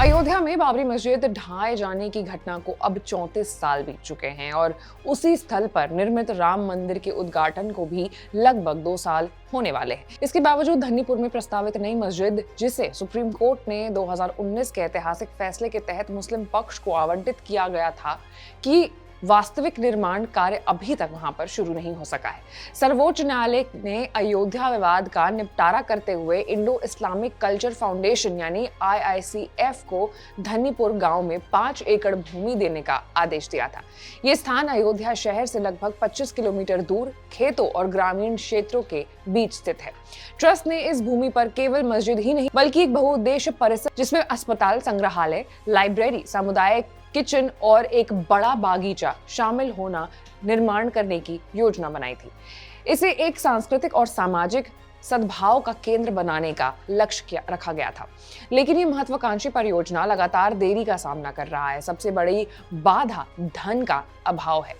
अयोध्या में बाबरी मस्जिद ढहाए जाने की घटना को अब 34 साल बीत चुके हैं और उसी स्थल पर निर्मित राम मंदिर के उद्घाटन को भी लगभग 2 साल होने वाले हैं। इसके बावजूद धन्नीपुर में प्रस्तावित नई मस्जिद, जिसे सुप्रीम कोर्ट ने 2019 के ऐतिहासिक फैसले के तहत मुस्लिम पक्ष को आवंटित किया गया था, कि वास्तविक निर्माण कार्य अभी तक वहां पर शुरू नहीं हो सका है। सर्वोच्च न्यायालय ने अयोध्या विवाद का निपटारा करते हुए इंडो इस्लामिक कल्चर फाउंडेशन यानी IICF को धन्नीपुर गांव में 5 एकड़ भूमि देने का आदेश दिया था। ये स्थान अयोध्या शहर से लगभग 25 किलोमीटर दूर खेतों और ग्रामीण क्षेत्रों के बीच स्थित है। ट्रस्ट ने इस भूमि पर केवल मस्जिद ही नहीं बल्कि एक बहुउद्देश्य परिसर, जिसमें अस्पताल, संग्रहालय, लाइब्रेरी, सामुदायिक किचन और एक बड़ा बागीचा शामिल होना निर्माण करने की योजना बनाई थी। इसे एक सांस्कृतिक और सामाजिक सद्भाव का केंद्र बनाने का लक्ष्य रखा गया था। लेकिन ये महत्वाकांक्षी परियोजना लगातार देरी का सामना कर रहा है। सबसे बड़ी बाधा धन का अभाव है।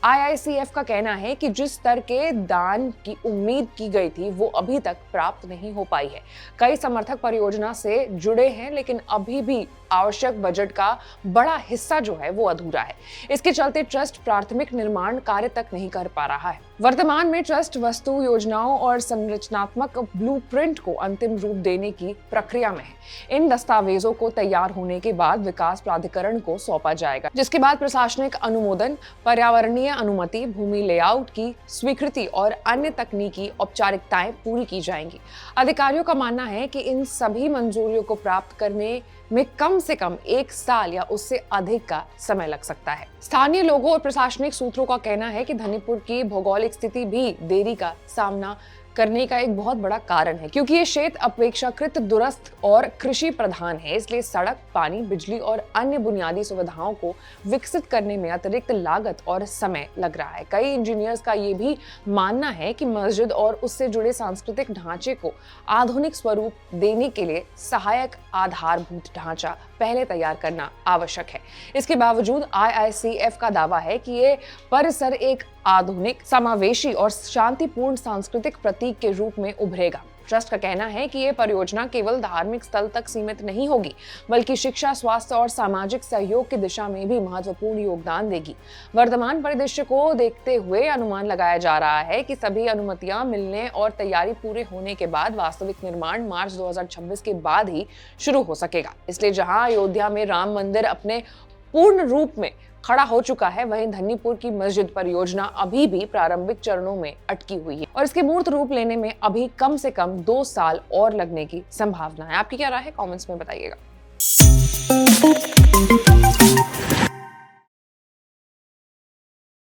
IICF का कहना है कि जिस स्तर के दान की उम्मीद की गई थी वो अभी तक प्राप्त नहीं हो पाई है। कई समर्थक परियोजना से जुड़े हैं, लेकिन अभी भी आवश्यक बजट का बड़ा हिस्सा जो है वो अधूरा है। इसके चलते ट्रस्ट प्राथमिक निर्माण कार्य तक नहीं कर पा रहा है। वर्तमान में ट्रस्ट वस्तु, योजनाओं और संरचनात्मक ब्लूप्रिंट को अंतिम रूप देने की प्रक्रिया में है। इन दस्तावेजों को तैयार होने के बाद विकास प्राधिकरण को सौंपा जाएगा, जिसके बाद प्रशासनिक अनुमोदन, पर्यावरणीय अनुमति, भूमि लेआउट की स्वीकृति और अन्य तकनीकी औपचारिकताएं पूरी की जाएंगी। अधिकारियों का मानना है कि इन सभी मंजूरियों को प्राप्त करने में कम से कम 1 साल या उससे अधिक का समय लग सकता है। स्थानीय लोगों और प्रशासनिक सूत्रों का कहना है कि धन्नीपुर की भौगोलिक स्थिति भी देरी का सामना करने का एक बहुत बड़ा कारण है, क्योंकि ये क्षेत्र अपेक्षाकृत दूरस्थ और कृषि प्रधान है। इसलिए सड़क, पानी, बिजली और अन्य बुनियादी सुविधाओं को विकसित करने में अतिरिक्त लागत और समय लग रहा है। कई इंजीनियर्स का ये भी मानना है कि मस्जिद और उससे जुड़े सांस्कृतिक ढांचे को आधुनिक स्वरूप देने के लिए सहायक आधारभूत ढांचा पहले तैयार करना आवश्यक है। इसके बावजूद IICF का दावा है कि ये परिसर एक आधुनिक, समावेशी और शांतिपूर्ण सांस्कृतिक प्रतीक के रूप में उभरेगा। ट्रस्ट का कहना है कि ये परियोजना केवल धार्मिक स्थल तक सीमित नहीं होगी, बल्कि शिक्षा, स्वास्थ्य और सामाजिक सहयोग की दिशा में भी महत्वपूर्ण योगदान देगी। वर्तमान परिदृश्य को देखते हुए अनुमान लगाया जा रहा है कि सभी अनुमतियां मिलने और तैयारी पूरे होने के बाद वास्तविक निर्माण मार्च 2026 के बाद ही शुरू हो सकेगा। इसलिए जहां अयोध्या में राम मंदिर अपने पूर्ण रूप में खड़ा हो चुका है, वहीं धन्नीपुर की मस्जिद परियोजना अभी भी प्रारंभिक चरणों में अटकी हुई है और इसके मूर्त रूप लेने में अभी कम से कम 2 साल और लगने की संभावना है। आपकी क्या राय है? कमेंट्स में बताइएगा।